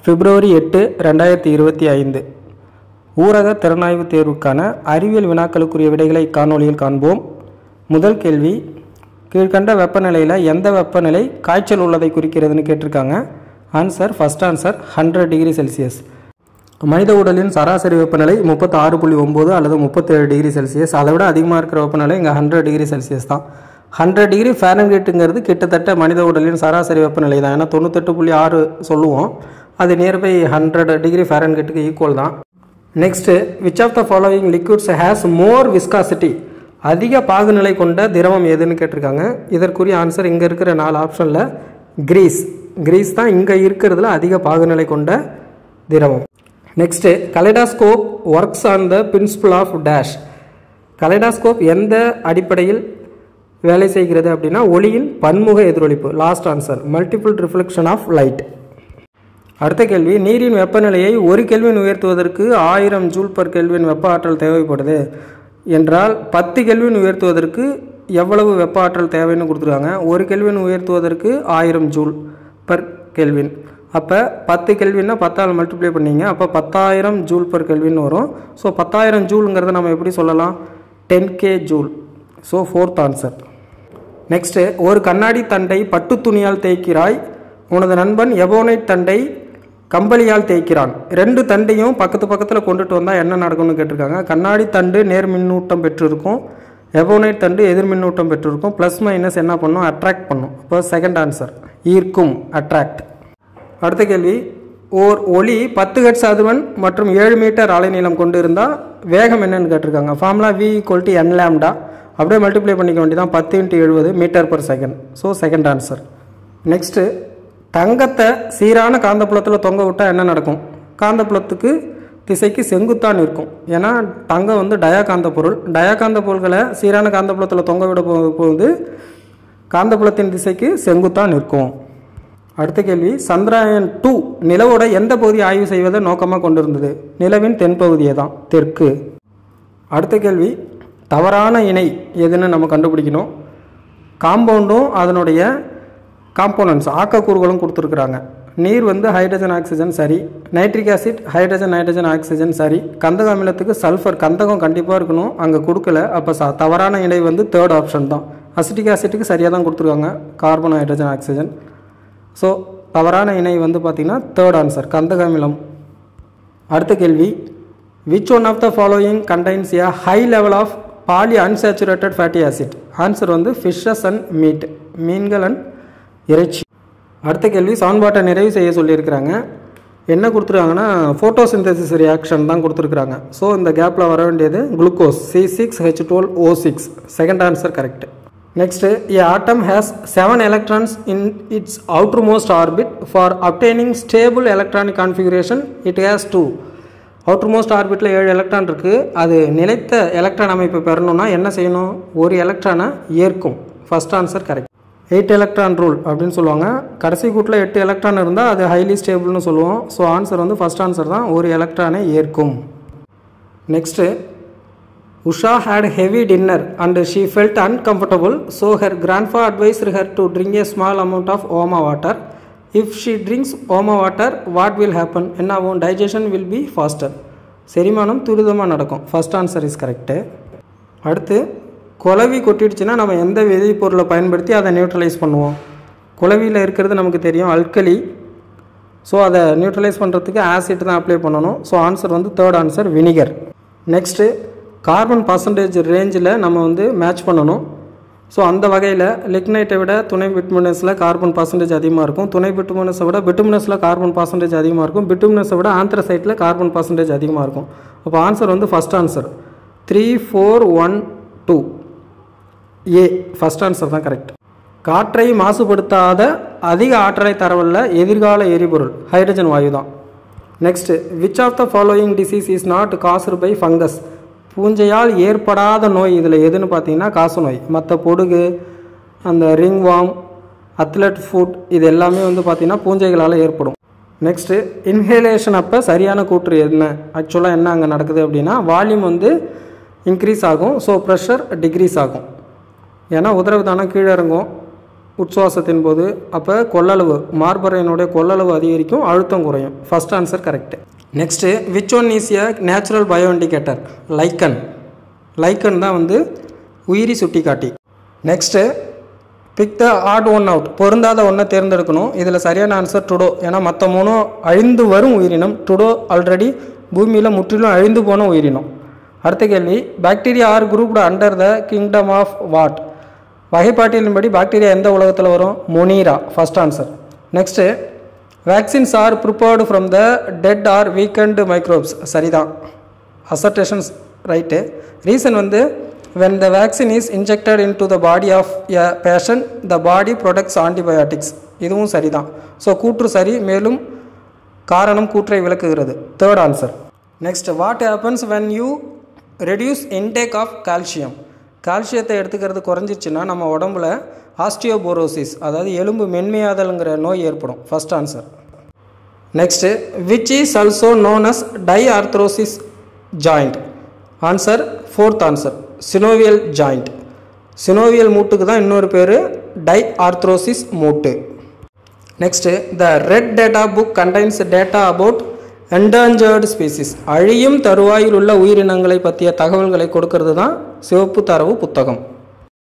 பிப்ரவரி 8, 2025 ஊரக திறனாய்வு தேர்வுக்கான அறிவியல் வினாக்களுக்குரிய விடைகளை காணொளியில் காண்போம். முதல் கேள்வி, கீழ்கண்ட வெப்பநிலையில் எந்த வெப்பநிலை காய்ச்சல் உள்ளதை குறிக்கிறதுன்னு கேட்டிருக்காங்க. Answer, first answer 100 degree Celsius. மனித உடலின் சராசரி வெப்பநிலை 36.9 அல்லது 37 டிகிரி செல்சியஸ். அதை விட அதிகமாக இருக்கிற வெப்பநிலை இங்கே 100 டிகிரி செல்சியஸ் தான். 100 டிகிரி ஃபாரன்ஹீட்டுங்கிறது கிட்டத்தட்ட மனித உடலின் சராசரி வெப்பநிலை தான். ஏன்னா 98.6 சொல்லுவோம், அது நியர்பை 100 டிகிரி ஃபாரன்ஹீட்டுக்கு ஈக்குவல் தான். Next, which of the following liquids has more viscosity, அதிக பாகுநிலை கொண்ட திரவம் எதுன்னு கேட்டிருக்காங்க. இதற்குரிய ஆன்சர் இங்கே இருக்கிற 4 ஆப்ஷனில் கிரீஸ் தான் இங்கே இருக்கிறதுல அதிக பாகுநிலை கொண்ட திரவம். Next, kaleidoscope works on the principle of dash. Kaleidoscope எந்த அடிப்படையில் வேலை செய்கிறது அப்படின்னா ஒளியின் பன்முக எதிரொலிப்பு. Last answer, multiple reflection of light. அடுத்த கேள்வி, நீரின் வெப்பநிலையை 1 கெல்வின் உயர்த்துவதற்கு 1000 ஜூல் பர் கெல்வின் வெப்ப ஆற்றல் தேவைப்படுது என்றால் 10 கெல்வின் உயர்த்துவதற்கு எவ்வளவு வெப்ப ஆற்றல் தேவைன்னு கொடுத்துருக்காங்க. 1 கெல்வின் உயர்த்துவதற்கு 1000 ஜூல் பர் கெல்வின். அப்போ 10 கெல்வின்னா 10ஆல் மல்டிப்ளை பண்ணிங்க, அப்போ 10,000 ஜூல் பர் கெல்வின் வரும். ஸோ 10,000 ஜூலுங்கிறத நம்ம எப்படி சொல்லலாம், 10K joule. So 4th answer. Next, ஒரு கண்ணாடி தண்டை பட்டு துணியால் தேய்க்கிறாய், உனது நண்பன் எபோனைட் தண்டை கம்பளியால் தேய்க்கிறான். 2 தண்டையும் பக்கத்தில் கொண்டுட்டு வந்தால் என்ன நடக்கும்னு கேட்டிருக்காங்க. கண்ணாடி தண்டு நேர் மின்னூட்டம் பெற்றிருக்கும், எபோனைட் தண்டு எதிர் மின்னூட்டம் பெற்றிருக்கும். ப்ளஸ் மைனஸ் என்ன பண்ணும், அட்ராக்ட் பண்ணும். இப்போ செகண்ட் ஆன்சர், ஈர்க்கும், அட்ராக்ட். அடுத்த கேள்வி, ஓர் ஒளி 10 ஹெர்ட்ஸ் அதிர்வெண் மற்றும் 7 மீட்டர் அலைநீளம் கொண்டு இருந்தால் வேகம் என்னன்னு கேட்டிருக்காங்க. Formula V = n lambda. அப்படியே மல்டிப்ளை பண்ணிக்க வேண்டியதான், 10 × 70 metre per second. So second answer. Next, தங்கத்தை சீரான காந்தப்புலத்தில் தொங்க விட்டால் என்ன நடக்கும். காந்தப்புலத்துக்கு திசைக்கு செங்குத்தான் இருக்கும். ஏன்னா தங்கம் வந்து டயாகாந்த பொருள். டயாகாந்த பொருள்களை சீரான காந்தப்புலத்தில் தொங்க விட போகுது காந்தப்புலத்தின் திசைக்கு செங்குத்தான் இருக்கும். அடுத்த கேள்வி, சந்திராயன் 2 நிலவோட எந்த பகுதியை ஆய்வு செய்வதை நோக்கமாக கொண்டிருந்தது. நிலவின் தென்பகுதியை தான், தெற்கு. அடுத்த கேள்வி, தவறான இணை எதுன்னு நம்ம கண்டுபிடிக்கணும். காம்பவுண்டும் அதனுடைய காம்போனன்ட்ஸ் ஆக்கக்கூறுகளும் கொடுத்துருக்குறாங்க. நீர் வந்து ஹைட்ரஜன் ஆக்சிஜன் சரி, nitric acid hydrogen nitrogen oxygen சரி, கந்தக அமிலத்துக்கு சல்ஃபர் கந்தகம் கண்டிப்பாக இருக்கணும், அங்கே கொடுக்கல. அப்போ தவறான இணை வந்து 3rd ஆப்ஷன் தான். அசிட்டிக் ஆசிட்டுக்கு சரியாக தான் கொடுத்துருக்காங்க, கார்பன் ஹைட்ரஜன் ஆக்சிஜன். ஸோ தவறான இணை வந்து பார்த்திங்கன்னா 3rd ஆன்சர், கந்தக அமிலம். அடுத்த கேள்வி, which one of the following contains a high level of poly unsaturated fatty acid. Answer வந்து ஃபிஷ்ஷஸ் அண்ட் மீட், மீன்கள் அண்ட் இறைச்சி. அடுத்த கேள்வி, சமன்பாட்டை நிறைவு செய்ய சொல்லியிருக்கிறாங்க. என்ன கொடுத்துருக்காங்கன்னா ஃபோட்டோசிந்தசிஸ் ரியாக்ஷன் தான் கொடுத்துருக்குறாங்க. ஸோ இந்த கேப்பில் வர வேண்டியது glucose, C6H12O6. Second answer correct. Next, a atom has 7 electrons in its outermost orbit. For obtaining stable electronic configuration it has 2. Outermost ஆர்பிட்டில் 7 எலக்ட்ரான் இருக்குது. அது நிலைத்த எலக்ட்ரான் அமைப்பை பெறணும்னா என்ன செய்யணும், ஒரு எலக்ட்ரானை ஏற்கும். First answer correct. 8 electron rule அப்படின்னு சொல்லுவாங்க. கடைசி கூட்டில் 8 எலக்ட்ரான் இருந்தால் அது ஹைலி ஸ்டேபிள்னு சொல்லுவோம். ஸோ ஆன்சர் வந்து ஃபர்ஸ்ட் ஆன்சர் தான், ஒரு எலக்ட்ரானை ஏற்கும். Next, Usha had heavy dinner and she felt uncomfortable. So her grandpa advised her to drink a small amount of oma water. If she drinks oma water what will happen. என்ன ஆகும், digestion will be faster. செரிமானம் துரிதமாக நடக்கும். First answer is correct. அடுத்து, குளவி கொட்டிடுச்சுன்னா நம்ம எந்த வேதிப்பொருளை பயன்படுத்தி அதை நியூட்ரலைஸ் பண்ணுவோம். குளவியில் இருக்கிறது நமக்கு தெரியும், அல்கலி. ஸோ அதை நியூட்ரலைஸ் பண்ணுறதுக்கு ஆசிட் தான் அப்ளை பண்ணணும். ஸோ ஆன்சர் வந்து 3rd answer, vinegar. Next, carbon percentage ரேஞ்சில் நம்ம வந்து மேட்ச் பண்ணணும். ஸோ அந்த வகையில் லிக்னைட்டை விட துணை பிட்டுமினஸில் கார்பன் பர்சன்டேஜ் அதிகமாக இருக்கும், துணை பிட்டுமினஸை விட பிட்டுமினஸில் கார்பன் பர்சன்டேஜ் அதிகமாக இருக்கும், பிட்டுமினஸை விட ஆந்த்ரசைட்டில் கார்பன் பர்சன்டேஜ் அதிகமாக இருக்கும். அப்போ ஆன்சர் வந்து ஃபஸ்ட் ஆன்சர் 3, 4, 1, 2 ஏ. ஃபர்ஸ்ட் ஆன்சர் தான் கரெக்ட். காற்றை மாசுபடுத்தாத அதிக ஆற்றலை தரவல்ல எதிர்கால எரிபொருள் ஹைட்ரஜன் வாயு தான். Next, which of the following disease is not caused by fungus. பூஞ்சையால் ஏற்படாத நோய் இதில் எதுன்னு பார்த்தீங்கன்னா காச நோய். மற்ற பொடுகு, அந்த ரிங்வாம், அத்லட் ஃபுட், இது எல்லாமே வந்து பார்த்திங்கன்னா பூஞ்சைகளால் ஏற்படும். நெக்ஸ்ட்டு, இன்ஹேலேஷன் அப்போ சரியான கூற்று என்ன. ஆக்சுவலாக என்ன அங்கே நடக்குது அப்படின்னா வால்யூம் வந்து இன்க்ரீஸ் ஆகும், ஸோ ப்ரெஷர் டிக்ரீஸ் ஆகும். ஏன்னா உதரவிதானம் கீழே இறங்கும், உட்சுவாசத்தின் போது. அப்போ கொள்ளளவு மார்பறையினுடைய கொள்ளளவு அதிகரிக்கும், அழுத்தம் குறையும். First answer correct. Next which one is a natural bio indicator? லைக்கன். லைக்கன் தான் வந்து உயிரி சுட்டிக்காட்டி. Next pick the odd one out. பொருந்தாத ஒன்றை தேர்ந்தெடுக்கணும். இதில் சரியான ஆன்சர் டுடோ. ஏன்னா மற்ற மூணும் அழிந்து வரும் உயிரினம். டுடோ ஆல்ரெடி பூமியில் முற்றிலும் அழிந்து போன உயிரினம். அடுத்த கேள்வி, bacteria are grouped under the kingdom of what? வகைப்பாட்டியலின்படி பாக்டீரியா எந்த உலகத்தில் வரும்? Monera. First answer. Next vaccines are prepared from the dead or weakened microbes. சரிதான், அசர்டேஷன்ஸ் ரைட்டு. ரீசன் வந்து when the vaccine is injected into the body of a patient the body products antibiotics. இதுவும் சரிதான். So கூற்று சரி, மேலும் காரணம் கூற்றை விளக்குகிறது. Third answer. Next, what happens when you reduce intake of calcium? கால்சியத்தை எடுத்துக்கிறது குறைஞ்சிருச்சுன்னா நம்ம உடம்புல ஆஸ்டியோபோரோசிஸ், அதாவது எலும்பு மென்மையாதல்ங்கிற நோய் ஏற்படும். First answer. Next, which is also known as diarthrosis joint? Answer fourth answer, synovial joint. Synovial மூட்டுக்கு தான் இன்னொரு பேர் டைஆர்த்ரோசிஸ் மூட்டு. Next, the red data book contains data about endangered species. அழியும் தருவாயில் உள்ள உயிரினங்களை பற்றிய தகவல்களை கொடுக்கறது தான் சிவப்பு தரவு புத்தகம்.